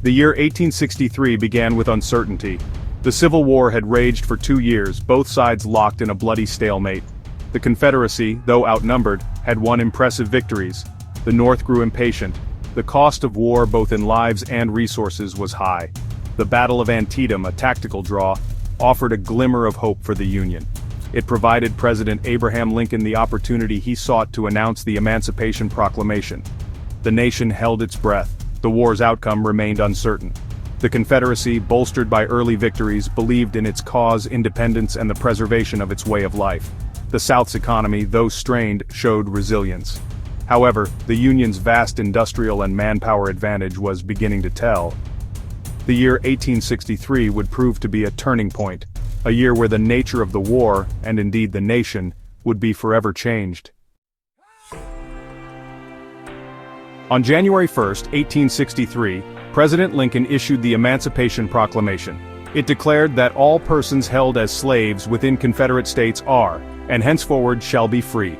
The year 1863 began with uncertainty. The Civil War had raged for 2 years, both sides locked in a bloody stalemate. The Confederacy, though outnumbered, had won impressive victories. The North grew impatient. The cost of war, both in lives and resources, was high. The Battle of Antietam, a tactical draw, offered a glimmer of hope for the Union. It provided President Abraham Lincoln the opportunity he sought to announce the Emancipation Proclamation. The nation held its breath. The war's outcome remained uncertain. The Confederacy, bolstered by early victories, believed in its cause, independence, and the preservation of its way of life. The South's economy, though strained, showed resilience. However, the Union's vast industrial and manpower advantage was beginning to tell. The year 1863 would prove to be a turning point, a year where the nature of the war, and indeed the nation, would be forever changed. On January 1, 1863, President Lincoln issued the Emancipation Proclamation. It declared that all persons held as slaves within Confederate states are, and henceforward shall be free.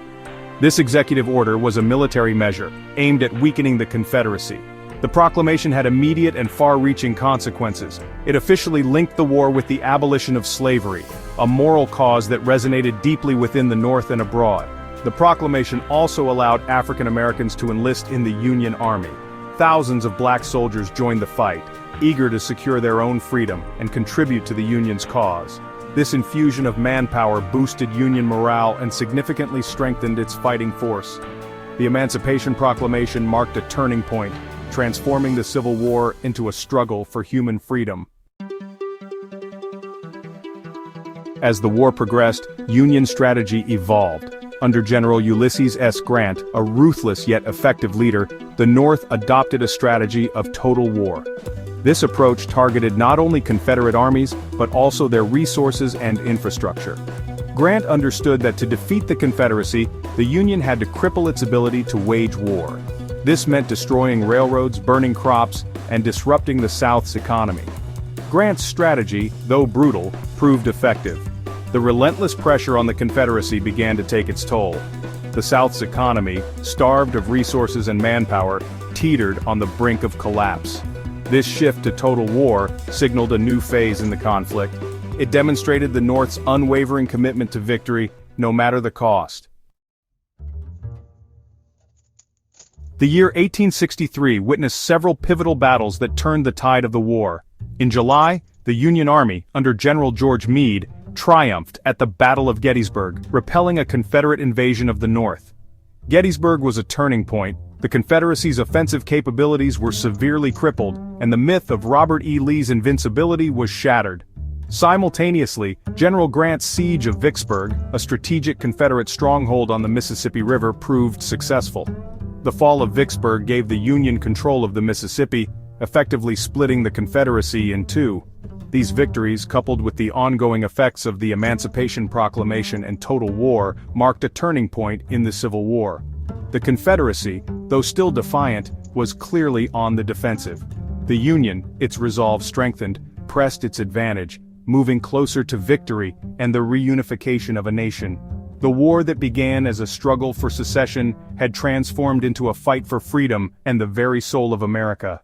This executive order was a military measure, aimed at weakening the Confederacy. The proclamation had immediate and far-reaching consequences. It officially linked the war with the abolition of slavery, a moral cause that resonated deeply within the North and abroad. The proclamation also allowed African Americans to enlist in the Union Army. Thousands of black soldiers joined the fight, eager to secure their own freedom and contribute to the Union's cause. This infusion of manpower boosted Union morale and significantly strengthened its fighting force. The Emancipation Proclamation marked a turning point, transforming the Civil War into a struggle for human freedom. As the war progressed, Union strategy evolved. Under General Ulysses S. Grant, a ruthless yet effective leader, the North adopted a strategy of total war. This approach targeted not only Confederate armies, but also their resources and infrastructure. Grant understood that to defeat the Confederacy, the Union had to cripple its ability to wage war. This meant destroying railroads, burning crops, and disrupting the South's economy. Grant's strategy, though brutal, proved effective. The relentless pressure on the Confederacy began to take its toll. The South's economy, starved of resources and manpower, teetered on the brink of collapse. This shift to total war signaled a new phase in the conflict. It demonstrated the North's unwavering commitment to victory, no matter the cost. The year 1863 witnessed several pivotal battles that turned the tide of the war. In July, the Union Army, under General George Meade, triumphed at the Battle of Gettysburg, repelling a Confederate invasion of the North. Gettysburg was a turning point. The Confederacy's offensive capabilities were severely crippled, and the myth of Robert E. Lee's invincibility was shattered. Simultaneously, General Grant's siege of Vicksburg, a strategic Confederate stronghold on the Mississippi River, proved successful. The fall of Vicksburg gave the Union control of the Mississippi, effectively splitting the Confederacy in two. These victories, coupled with the ongoing effects of the Emancipation Proclamation and total war, marked a turning point in the Civil War. The Confederacy, though still defiant, was clearly on the defensive. The Union, its resolve strengthened, pressed its advantage, moving closer to victory and the reunification of a nation. The war that began as a struggle for secession had transformed into a fight for freedom and the very soul of America.